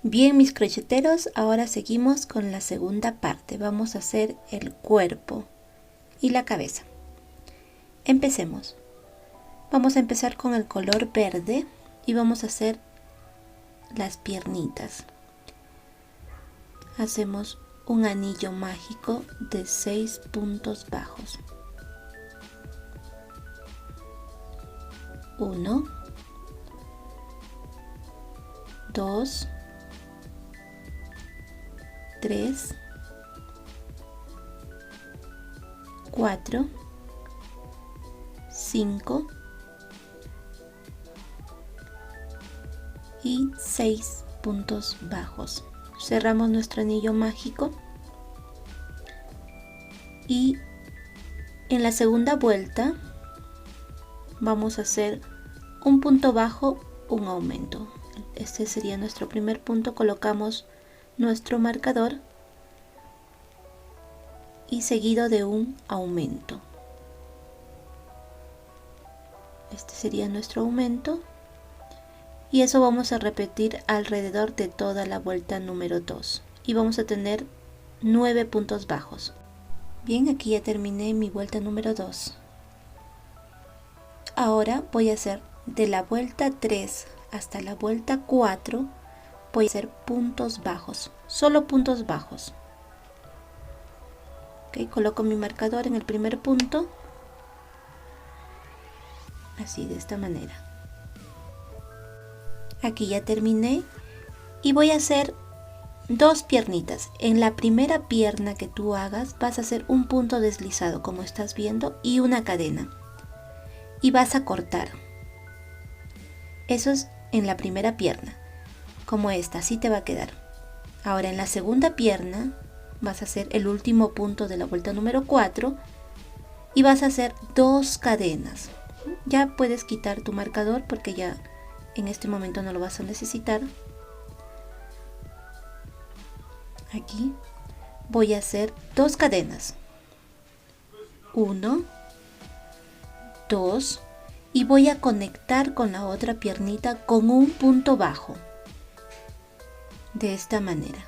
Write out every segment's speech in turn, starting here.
Bien, mis crocheteros, ahora seguimos con la segunda parte. Vamos a hacer el cuerpo y la cabeza. Empecemos. Vamos a empezar con el color verde y vamos a hacer las piernitas. Hacemos un anillo mágico de 6 puntos bajos. 1, 2, 3, 4, 5 y 6 puntos bajos. Cerramos nuestro anillo mágico y en la segunda vuelta vamos a hacer un punto bajo, un aumento. Este sería nuestro primer punto. Colocamos nuestro marcador y seguido de un aumento. Este sería nuestro aumento y eso vamos a repetir alrededor de toda la vuelta número 2 y vamos a tener 9 puntos bajos. Bien, aquí ya terminé mi vuelta número 2. Ahora voy a hacer de la vuelta 3 hasta la vuelta 4, voy a hacer puntos bajos, solo puntos bajos. Okay, coloco mi marcador en el primer punto, así de esta manera. Aquí ya terminé y voy a hacer dos piernitas. En la primera pierna que tú hagas vas a hacer un punto deslizado como estás viendo y una cadena y vas a cortar. Eso es en la primera pierna, como esta, así te va a quedar. Ahora en la segunda pierna vas a hacer el último punto de la vuelta número 4 y vas a hacer dos cadenas. Ya puedes quitar tu marcador porque ya en este momento no lo vas a necesitar. Aquí voy a hacer dos cadenas, 1, 2 y voy a conectar con la otra piernita con un punto bajo, de esta manera.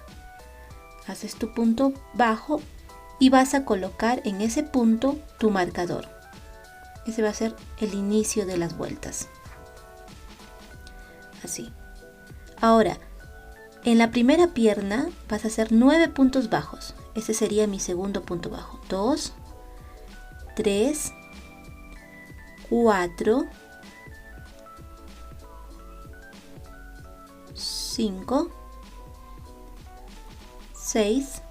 Haces tu punto bajo y vas a colocar en ese punto tu marcador. Ese va a ser el inicio de las vueltas, así. Ahora en la primera pierna vas a hacer 9 puntos bajos. Ese sería mi segundo punto bajo. 2, 3, 4, 5, 6,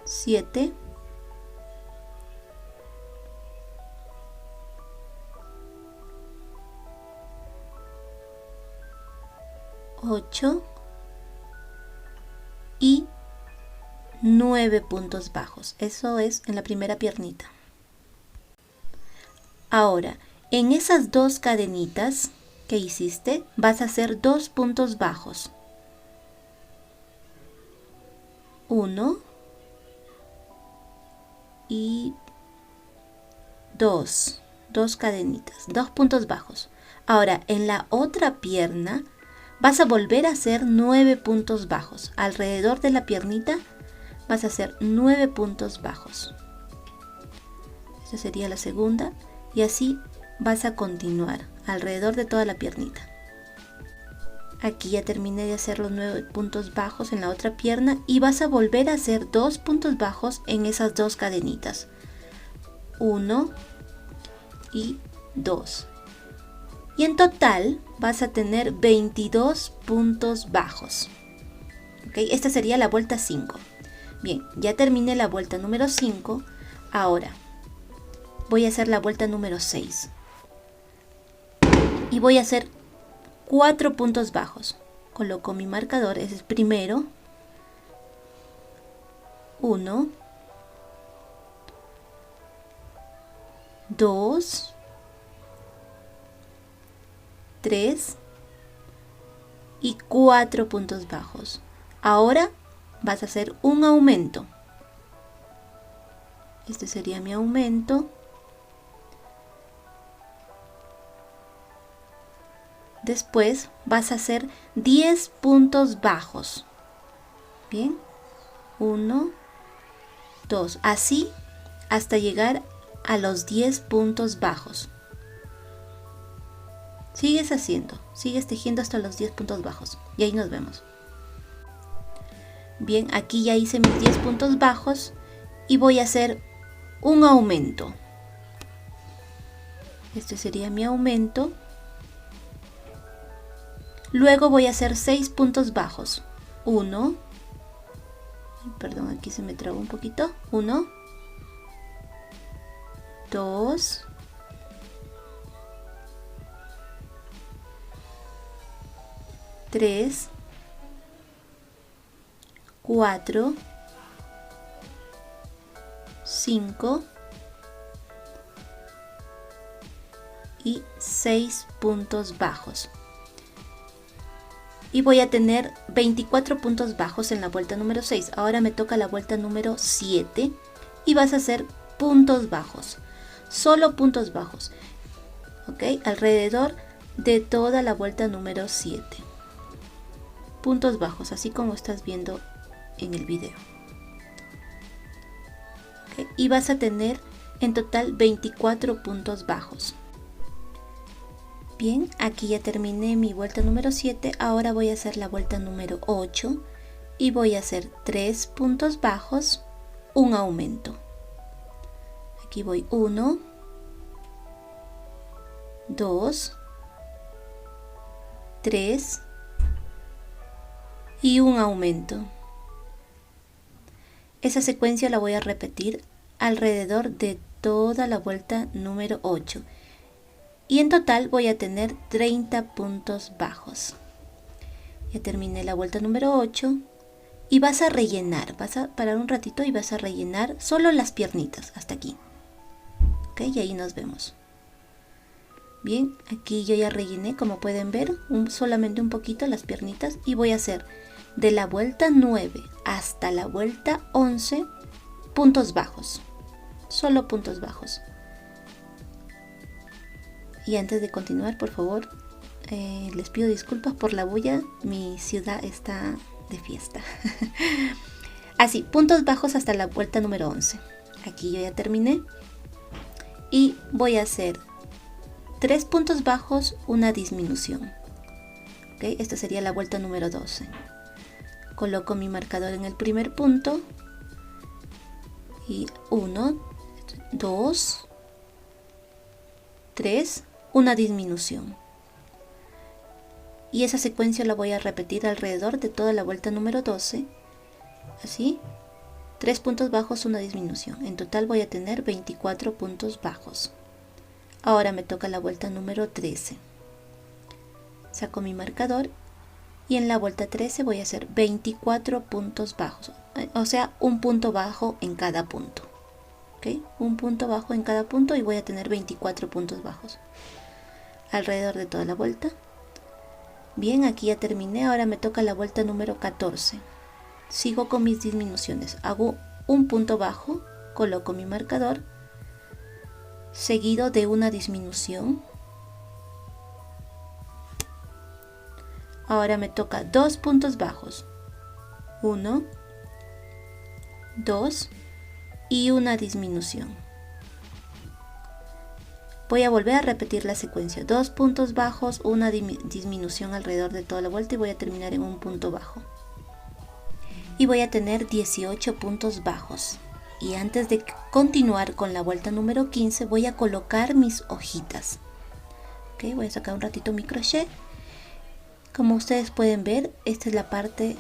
7, 8 y 9 puntos bajos. Eso es en la primera piernita. Ahora, en esas dos cadenitas que hiciste, vas a hacer dos puntos bajos. 1 y 2. Dos cadenitas, dos puntos bajos. Ahora, en la otra pierna vas a volver a hacer 9 puntos bajos. Alrededor de la piernita vas a hacer 9 puntos bajos. Esta sería la segunda y así vas a continuar alrededor de toda la piernita. Aquí ya terminé de hacer los 9 puntos bajos en la otra pierna y vas a volver a hacer 2 puntos bajos en esas dos cadenitas. 1 y 2. Y en total vas a tener 22 puntos bajos. ¿Okay? Esta sería la vuelta 5. Bien, ya terminé la vuelta número 5. Ahora voy a hacer la vuelta número 6. Y voy a hacer 4 puntos bajos. Coloco mi marcador, ese es primero. 1, 2, 3 y 4 puntos bajos. Ahora vas a hacer un aumento. Este sería mi aumento. Después vas a hacer 10 puntos bajos. Bien, 1, 2, así hasta llegar a los 10 puntos bajos. Sigues haciendo, sigues tejiendo hasta los 10 puntos bajos y ahí nos vemos. Bien, aquí ya hice mis 10 puntos bajos y voy a hacer un aumento. Este sería mi aumento. Luego voy a hacer 6 puntos bajos. 1, perdón, aquí se me trabó un poquito. 1, 2, 3, 4, 5 y 6 puntos bajos. Y voy a tener 24 puntos bajos en la vuelta número 6. Ahora me toca la vuelta número 7 y vas a hacer puntos bajos, solo puntos bajos, ¿ok? Alrededor de toda la vuelta número 7. Puntos bajos, así como estás viendo en el video. ¿Okay? Y vas a tener en total 24 puntos bajos. Bien, aquí ya terminé mi vuelta número 7, ahora voy a hacer la vuelta número 8 y voy a hacer 3 puntos bajos, un aumento. Aquí voy 1, 2, 3 y un aumento. Esa secuencia la voy a repetir alrededor de toda la vuelta número 8. Y en total voy a tener 30 puntos bajos. Ya terminé la vuelta número 8 y vas a rellenar, vas a parar un ratito y vas a rellenar solo las piernitas hasta aquí. Ok, y ahí nos vemos. Bien, aquí yo ya rellené, como pueden ver, solamente un poquito las piernitas y voy a hacer de la vuelta 9 hasta la vuelta 11 puntos bajos, solo puntos bajos. Y antes de continuar, por favor, les pido disculpas por la bulla, mi ciudad está de fiesta. Así, puntos bajos hasta la vuelta número 11. Aquí yo ya terminé. Y voy a hacer 3 puntos bajos, una disminución. ¿Okay? Esta sería la vuelta número 12. Coloco mi marcador en el primer punto. Y 1, 2, 3, una disminución. Y esa secuencia la voy a repetir alrededor de toda la vuelta número 12. Así. 3 puntos bajos, una disminución. En total voy a tener 24 puntos bajos. Ahora me toca la vuelta número 13. Saco mi marcador y en la vuelta 13 voy a hacer 24 puntos bajos. O sea, un punto bajo en cada punto. ¿Okay? Un punto bajo en cada punto y voy a tener 24 puntos bajos. Alrededor de toda la vuelta. Bien, aquí ya terminé. Ahora me toca la vuelta número 14. Sigo con mis disminuciones. Hago un punto bajo, coloco mi marcador, seguido de una disminución. Ahora me toca 2 puntos bajos. 1, 2 y una disminución. Voy a volver a repetir la secuencia. 2 puntos bajos, una disminución alrededor de toda la vuelta y voy a terminar en un punto bajo. Y voy a tener 18 puntos bajos. Y antes de continuar con la vuelta número 15 voy a colocar mis hojitas. ¿Okay? Voy a sacar un ratito mi crochet. Como ustedes pueden ver, esta es la parte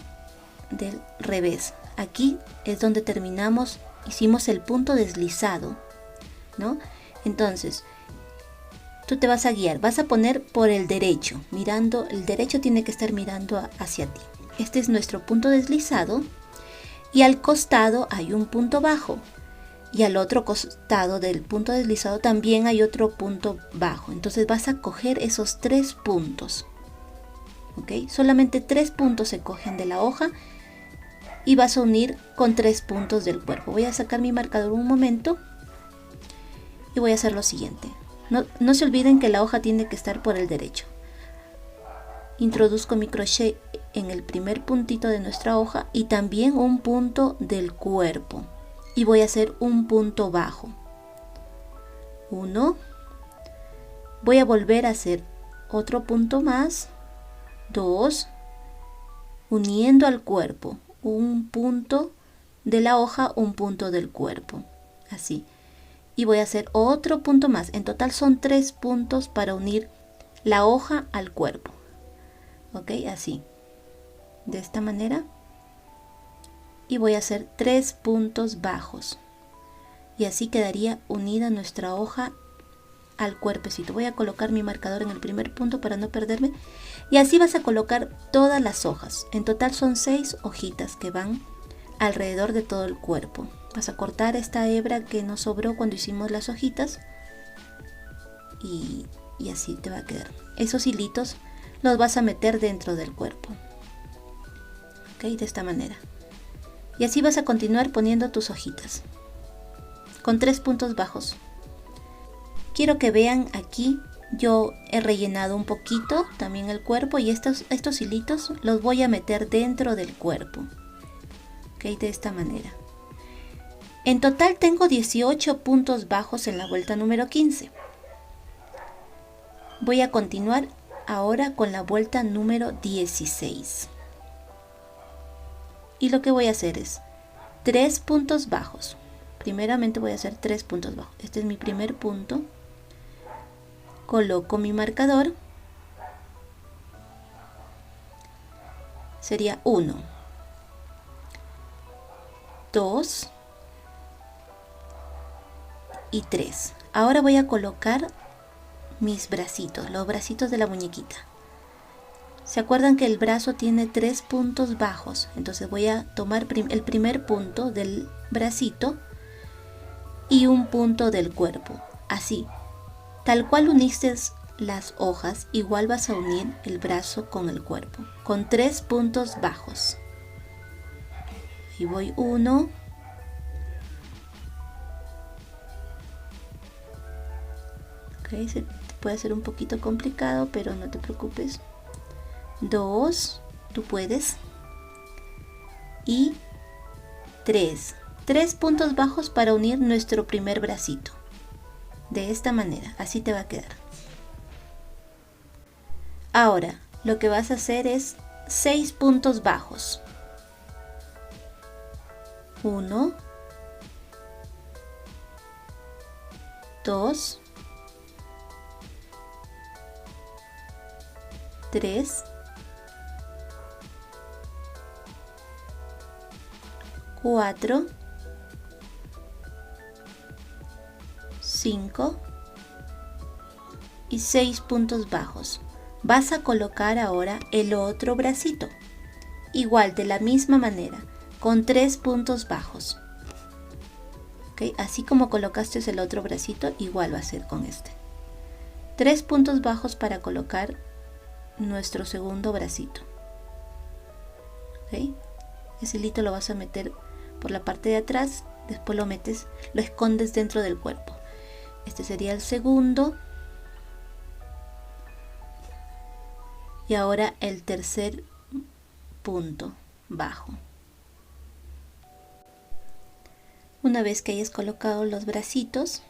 del revés. Aquí es donde terminamos, hicimos el punto deslizado, ¿no? Entonces, tú te vas a guiar, vas a poner por el derecho, mirando, el derecho tiene que estar mirando hacia ti. Este es nuestro punto deslizado y al costado hay un punto bajo y al otro costado del punto deslizado también hay otro punto bajo. Entonces vas a coger esos 3 puntos. ¿Okay? Solamente 3 puntos se cogen de la hoja y vas a unir con 3 puntos del cuerpo. Voy a sacar mi marcador un momento y voy a hacer lo siguiente. No se olviden que la hoja tiene que estar por el derecho. introduzco mi crochet en el primer puntito de nuestra hoja y también un punto del cuerpo, y voy a hacer un punto bajo. 1, voy a volver a hacer otro punto más, 2, uniendo al cuerpo, un punto de la hoja, un punto del cuerpo, así, y voy a hacer otro punto más. En total son 3 puntos para unir la hoja al cuerpo. Ok, así, de esta manera, y voy a hacer 3 puntos bajos, y así quedaría unida nuestra hoja al cuerpecito. Voy a colocar mi marcador en el primer punto para no perderme, y así vas a colocar todas las hojas. En total son 6 hojitas que van alrededor de todo el cuerpo. Vas a cortar esta hebra que nos sobró cuando hicimos las hojitas, y así te va a quedar. Esos hilitos los vas a meter dentro del cuerpo, ok, de esta manera, y así vas a continuar poniendo tus hojitas con 3 puntos bajos. Quiero que vean aquí, yo he rellenado un poquito también el cuerpo, y estos hilitos los voy a meter dentro del cuerpo, ok, de esta manera. En total tengo 18 puntos bajos en la vuelta número 15. Voy a continuar ahora con la vuelta número 16, y lo que voy a hacer es 3 puntos bajos. Primeramente voy a hacer 3 puntos bajos. Este es mi primer punto, coloco mi marcador, sería 1, 2 y 3. Ahora voy a colocar mis bracitos, los bracitos de la muñequita. ¿Se acuerdan que el brazo tiene 3 puntos bajos? Entonces voy a tomar el primer punto del bracito y un punto del cuerpo. Así, tal cual uniste las hojas, igual vas a unir el brazo con el cuerpo, con 3 puntos bajos. Y voy 1, ok, se puede ser un poquito complicado, pero no te preocupes. 2, tú puedes. Y 3 puntos bajos para unir nuestro primer bracito. De esta manera, así te va a quedar. Ahora, lo que vas a hacer es 6 puntos bajos. 1, 2, 3, 4, 5 y 6 puntos bajos. Vas a colocar ahora el otro bracito, igual de la misma manera, con 3 puntos bajos. ¿Okay? Así como colocaste el otro bracito, igual va a ser con este. 3 puntos bajos para colocar nuestro segundo bracito. ¿Okay? Ese hilito lo vas a meter por la parte de atrás, después lo metes, lo escondes dentro del cuerpo. Este sería el segundo. Y ahora el tercer punto bajo. Una vez que hayas colocado los bracitos,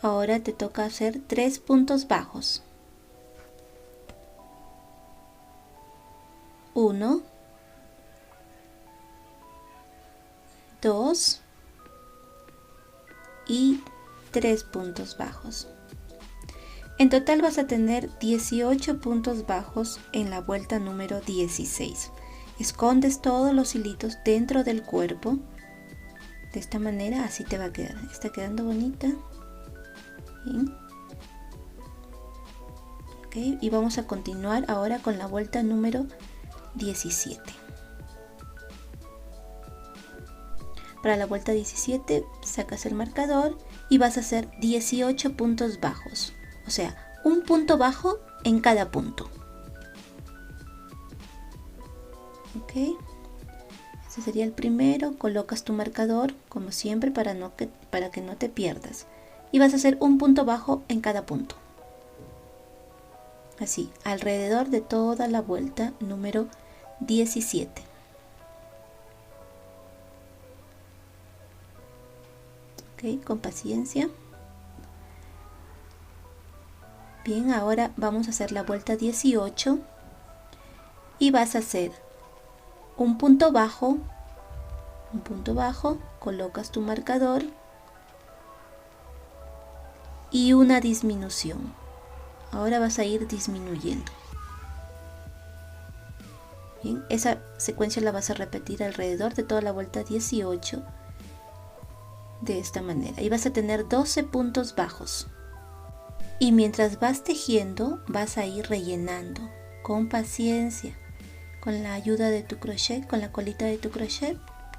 ahora te toca hacer 3 puntos bajos. 1, 2 y 3 puntos bajos. En total vas a tener 18 puntos bajos en la vuelta número 16. Escondes todos los hilitos dentro del cuerpo. De esta manera, así te va a quedar. Está quedando bonita. Bien. Okay, y vamos a continuar ahora con la vuelta número 17. Para la vuelta 17 sacas el marcador y vas a hacer 18 puntos bajos. O sea, un punto bajo en cada punto. Ok. Este sería el primero. Colocas tu marcador, como siempre, para que no te pierdas. Y vas a hacer un punto bajo en cada punto. así, alrededor de toda la vuelta número 17. Ok, con paciencia. Bien, ahora vamos a hacer la vuelta 18 y vas a hacer un punto bajo, colocas tu marcador y una disminución. Ahora vas a ir disminuyendo. Bien, esa secuencia la vas a repetir alrededor de toda la vuelta 18 de esta manera y vas a tener 12 puntos bajos. Y mientras vas tejiendo, vas a ir rellenando con paciencia. Con la ayuda de tu crochet, con la colita de tu crochet,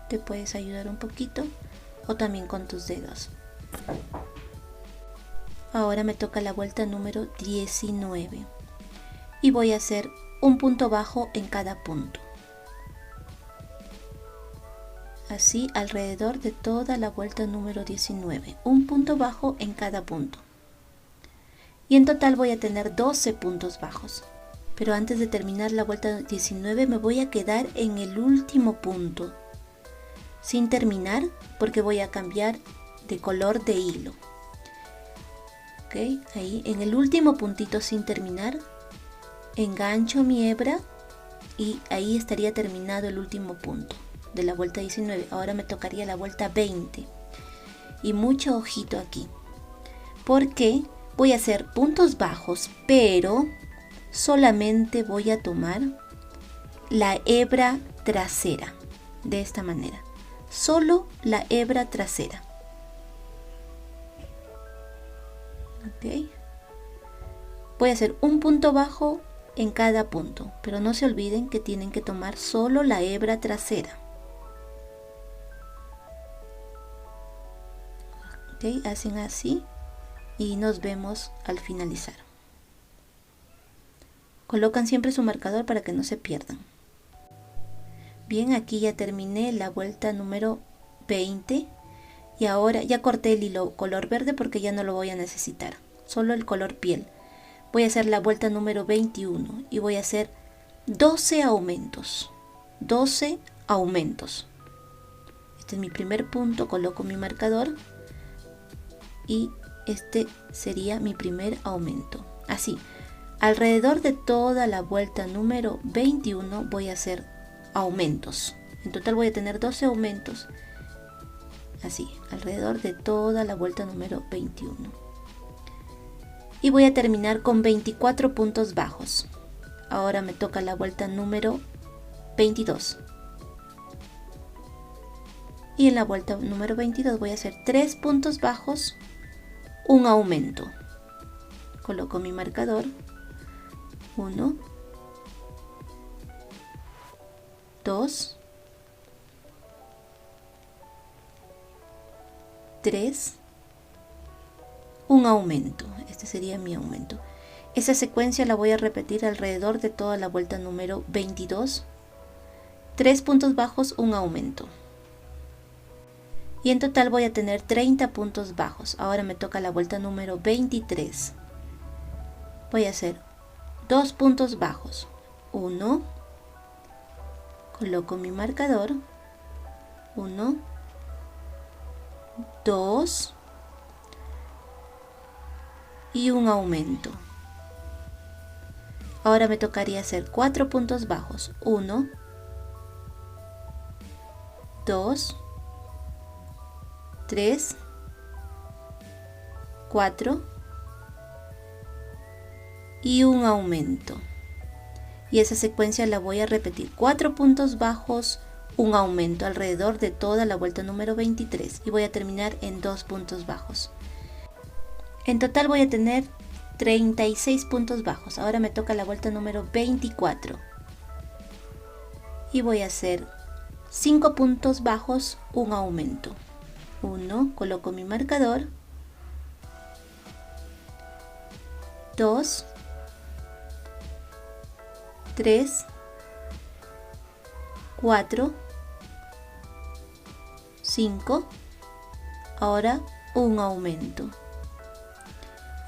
te puedes ayudar un poquito, o también con tus dedos. Ahora me toca la vuelta número 19 y voy a hacer un punto bajo en cada punto. Así alrededor de toda la vuelta número 19, un punto bajo en cada punto. Y en total voy a tener 12 puntos bajos. Pero antes de terminar la vuelta 19 me voy a quedar en el último punto, sin terminar, porque voy a cambiar de color de hilo. Ok, ahí en el último puntito sin terminar, engancho mi hebra y ahí estaría terminado el último punto de la vuelta 19. Ahora me tocaría la vuelta 20 y mucho ojito aquí, porque voy a hacer puntos bajos, pero solamente voy a tomar la hebra trasera de esta manera, solo la hebra trasera. Ok, voy a hacer un punto bajo en cada punto, pero no se olviden que tienen que tomar solo la hebra trasera. Ok, hacen así y nos vemos al finalizar. Colocan siempre su marcador para que no se pierdan. Bien, aquí ya terminé la vuelta número 20 y ahora ya corté el hilo color verde porque ya no lo voy a necesitar, solo el color piel. Voy a hacer la vuelta número 21 y voy a hacer 12 aumentos. 12 aumentos. Este es mi primer punto, coloco mi marcador y este sería mi primer aumento. Así. Alrededor de toda la vuelta número 21 voy a hacer aumentos. En total voy a tener 12 aumentos. Así, alrededor de toda la vuelta número 21. Y voy a terminar con 24 puntos bajos. Ahora me toca la vuelta número 22. Y en la vuelta número 22 voy a hacer 3 puntos bajos, un aumento. Coloco mi marcador. 1, 2, 3, un aumento. Este sería mi aumento. Esa secuencia la voy a repetir alrededor de toda la vuelta número 22. 3 puntos bajos, un aumento. Y en total voy a tener 30 puntos bajos. Ahora me toca la vuelta número 23. Voy a hacer 2 puntos bajos, 1, coloco mi marcador, 1, 2 y un aumento. Ahora me tocaría hacer 4 puntos bajos, 1, 2, 3, 4 y un aumento. Y esa secuencia la voy a repetir 4 puntos bajos, un aumento alrededor de toda la vuelta número 23 y voy a terminar en 2 puntos bajos. En total voy a tener 36 puntos bajos. Ahora me toca la vuelta número 24 y voy a hacer 5 puntos bajos, un aumento. 1, coloco mi marcador, 2, 3, 4, 5, ahora un aumento.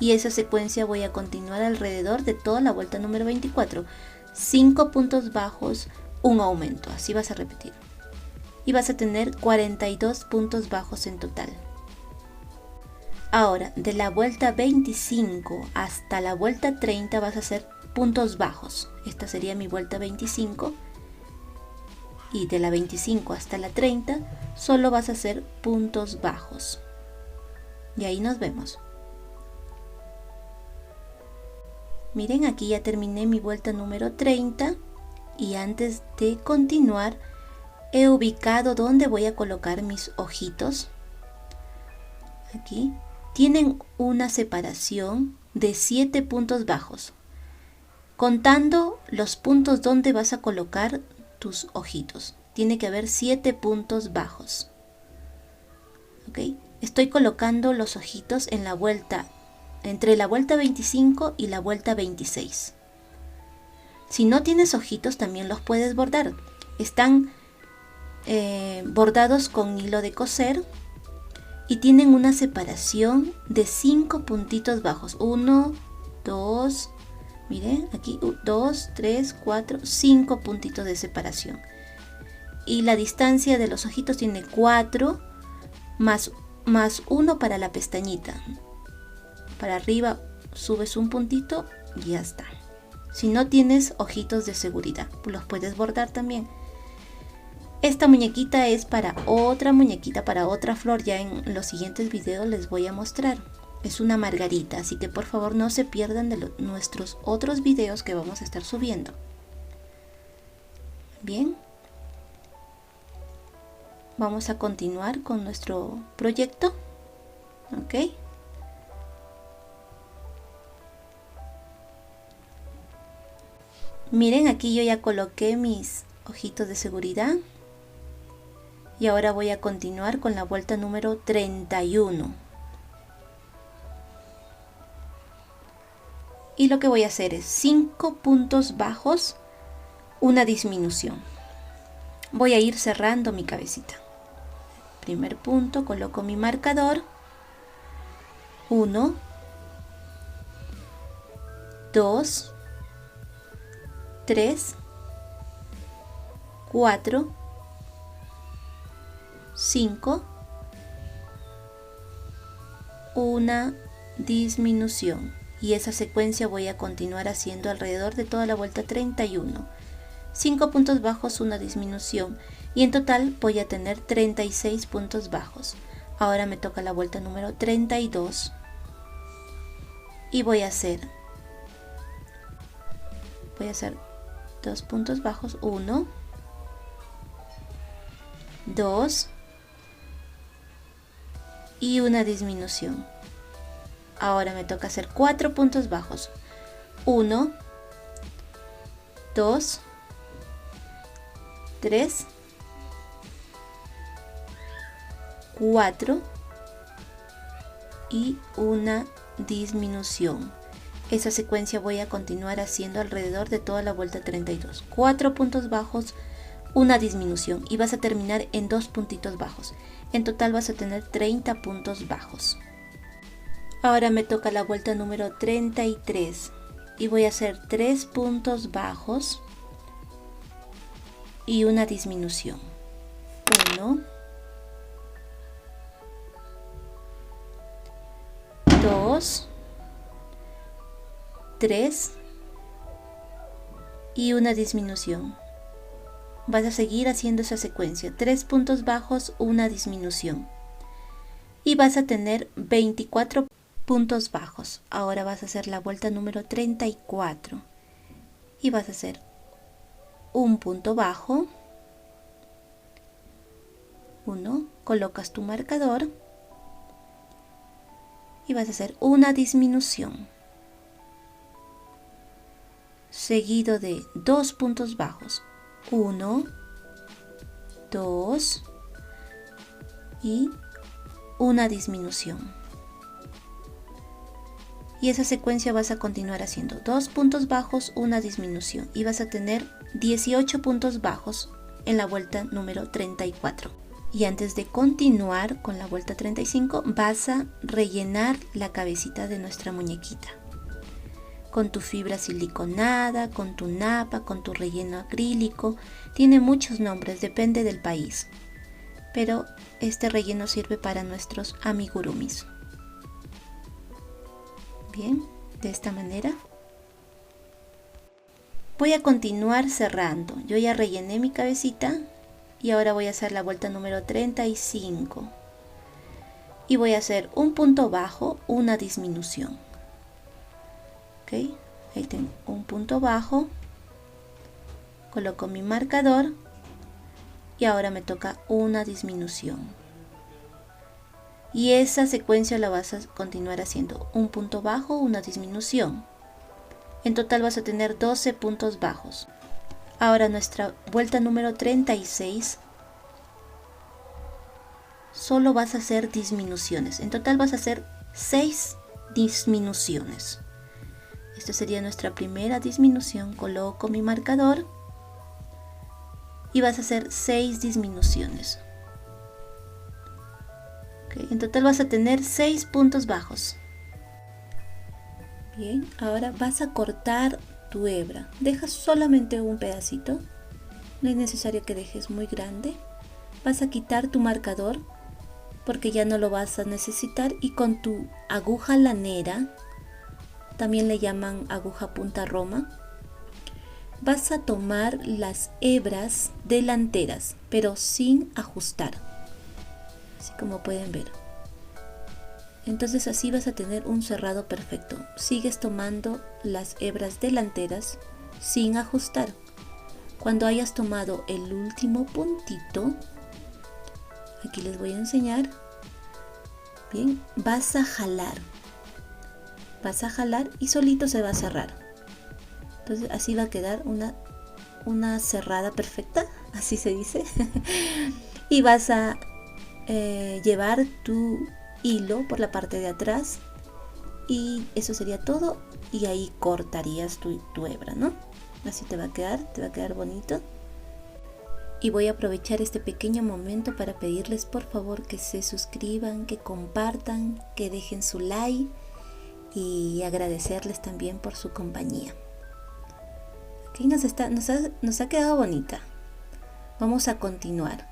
y esa secuencia voy a continuar alrededor de toda la vuelta número 24. 5 puntos bajos, un aumento, así vas a repetir. Y vas a tener 42 puntos bajos en total. Ahora, de la vuelta 25 hasta la vuelta 30 vas a hacer puntos bajos. Esta sería mi vuelta 25. Y de la 25 hasta la 30 solo vas a hacer puntos bajos. Y ahí nos vemos. Miren, aquí ya terminé mi vuelta número 30 y antes de continuar he ubicado donde voy a colocar mis ojitos. Aquí tienen una separación de 7 puntos bajos, contando los puntos donde vas a colocar tus ojitos. Tiene que haber 7 puntos bajos. ¿Ok? Estoy colocando los ojitos en la vuelta, entre la vuelta 25 y la vuelta 26. Si no tienes ojitos también los puedes bordar. Están bordados con hilo de coser y tienen una separación de 5 puntitos bajos. 1, 2, miren aquí 2, 3, 4, 5 puntitos de separación. Y la distancia de los ojitos tiene 4 más 1 para la pestañita. Para arriba subes un puntito y ya está. Si no tienes ojitos de seguridad, los puedes bordar también. Esta muñequita es para otra muñequita, para otra flor. Ya en los siguientes videos les voy a mostrar. Es una margarita, así que por favor no se pierdan de nuestros otros videos que vamos a estar subiendo. Bien. Vamos a continuar con nuestro proyecto. Ok. Miren, aquí yo ya coloqué mis ojitos de seguridad. Y ahora voy a continuar con la vuelta número 31. Y lo que voy a hacer es 5 puntos bajos, una disminución. Voy a ir cerrando mi cabecita. Primer punto, coloco mi marcador. 1, 2, 3, 4, 5, una disminución. Y esa secuencia voy a continuar haciendo alrededor de toda la vuelta 31. 5 puntos bajos, una disminución. Y en total voy a tener 36 puntos bajos. Ahora me toca la vuelta número 32. Y voy a hacer 2 puntos bajos. 1, 2 y una disminución. Ahora me toca hacer 4 puntos bajos. 1, 2, 3, 4 y una disminución. Esa secuencia voy a continuar haciendo alrededor de toda la vuelta 32. 4 puntos bajos, una disminución y vas a terminar en 2 puntitos bajos. En total vas a tener 30 puntos bajos. Ahora me toca la vuelta número 33 y voy a hacer 3 puntos bajos y una disminución. 1, 2, 3 y una disminución. Vas a seguir haciendo esa secuencia, 3 puntos bajos, una disminución. Y vas a tener 24 puntos bajos. Ahora vas a hacer la vuelta número 34. Y vas a hacer un punto bajo. 1, colocas tu marcador. Y vas a hacer una disminución. Seguido de 2 puntos bajos. 1, 2 y una disminución. Y esa secuencia vas a continuar haciendo 2 puntos bajos, una disminución. Y vas a tener 18 puntos bajos en la vuelta número 34. Y antes de continuar con la vuelta 35, vas a rellenar la cabecita de nuestra muñequita con tu fibra siliconada, con tu napa, con tu relleno acrílico. Tiene muchos nombres, depende del país, pero este relleno sirve para nuestros amigurumis. Bien, de esta manera voy a continuar cerrando. Yo ya rellené mi cabecita y ahora voy a hacer la vuelta número 35 y voy a hacer un punto bajo, una disminución. Ok, ahí tengo un punto bajo, coloco mi marcador y ahora me toca una disminución. Y esa secuencia la vas a continuar haciendo: un punto bajo, una disminución. En total vas a tener 12 puntos bajos. Ahora nuestra vuelta número 36, solo vas a hacer disminuciones. En total vas a hacer 6 disminuciones. Esta sería nuestra primera disminución. Coloco mi marcador y vas a hacer 6 disminuciones. Okay, en total vas a tener 6 puntos bajos. Bien, ahora vas a cortar tu hebra. Dejas solamente un pedacito, no es necesario que dejes muy grande. Vas a quitar tu marcador porque ya no lo vas a necesitar, y con tu aguja lanera, también le llaman aguja punta roma, vas a tomar las hebras delanteras pero sin ajustar, así como pueden ver. Entonces así vas a tener un cerrado perfecto. Sigues tomando las hebras delanteras sin ajustar. Cuando hayas tomado el último puntito, aquí les voy a enseñar. Bien, vas a jalar y solito se va a cerrar. Entonces así va a quedar una cerrada perfecta, así se dice. Y vas a llevar tu hilo por la parte de atrás y eso sería todo, y ahí cortarías tu hebra, ¿no? Así te va a quedar bonito. Y voy a aprovechar este pequeño momento para pedirles por favor que se suscriban, que compartan, que dejen su like, y agradecerles también por su compañía. Aquí nos ha quedado bonita. Vamos a continuar.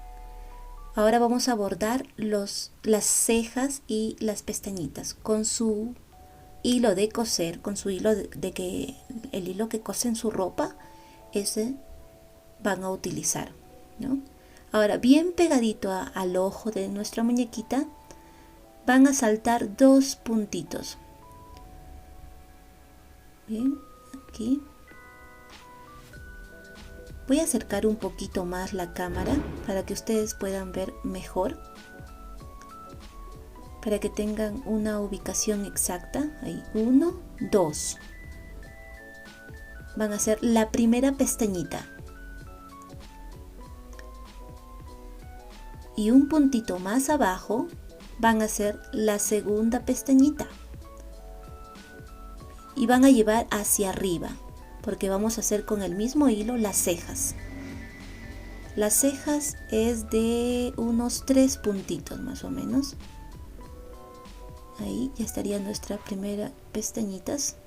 Ahora vamos a bordar las cejas y las pestañitas con su hilo de coser, con su hilo el hilo que cosen su ropa, ese van a utilizar, ¿no? Ahora, bien pegadito al ojo de nuestra muñequita, van a saltar 2 puntitos. Bien, aquí. Voy a acercar un poquito más la cámara para que ustedes puedan ver mejor, para que tengan una ubicación exacta. Ahí, 1, 2. Van a hacer la primera pestañita. Y un puntito más abajo van a hacer la segunda pestañita. Y van a llevar hacia arriba, porque vamos a hacer con el mismo hilo las cejas. Las cejas es de unos 3 puntitos más o menos. Ahí ya estaría nuestra primera pestañitas.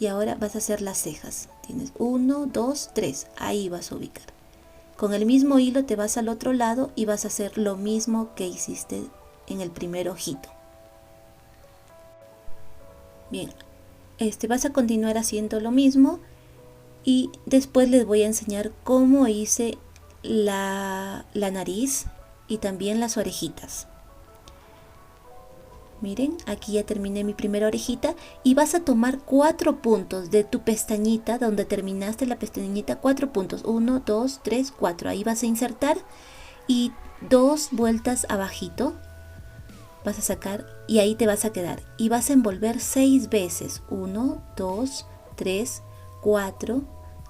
Y ahora vas a hacer las cejas. Tienes 1, 2, 3. Ahí vas a ubicar. Con el mismo hilo te vas al otro lado y vas a hacer lo mismo que hiciste en el primer ojito. Bien, vas a continuar haciendo lo mismo. Y después les voy a enseñar cómo hice la nariz y también las orejitas. Miren, aquí ya terminé mi primera orejita y vas a tomar 4 puntos de tu pestañita, donde terminaste la pestañita, 4 puntos, 1, 2, 3, 4. Ahí vas a insertar y 2 vueltas abajito vas a sacar y ahí te vas a quedar. Y vas a envolver 6 veces, 1, 2, 3, 4,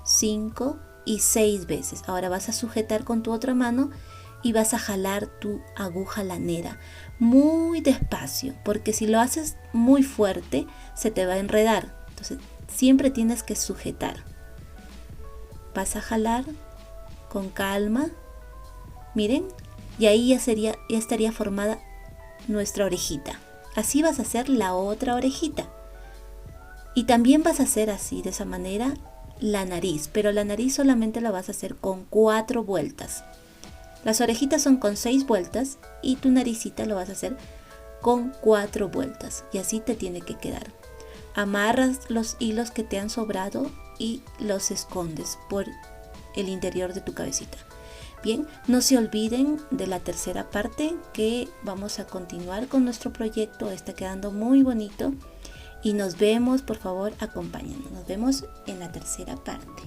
5 y 6 veces. Ahora vas a sujetar con tu otra mano y vas a jalar tu aguja lanera muy despacio, porque si lo haces muy fuerte se te va a enredar. Entonces siempre tienes que sujetar. Vas a jalar con calma. Miren, y ahí ya estaría formada nuestra orejita. Así vas a hacer la otra orejita. Y también vas a hacer así, de esa manera, la nariz, pero la nariz solamente la vas a hacer con 4 vueltas. Las orejitas son con 6 vueltas y tu naricita lo vas a hacer con 4 vueltas, y así te tiene que quedar. Amarras los hilos que te han sobrado y los escondes por el interior de tu cabecita. Bien, no se olviden de la tercera parte, que vamos a continuar con nuestro proyecto. Está quedando muy bonito y nos vemos, por favor, acompáñanos. Nos vemos en la tercera parte.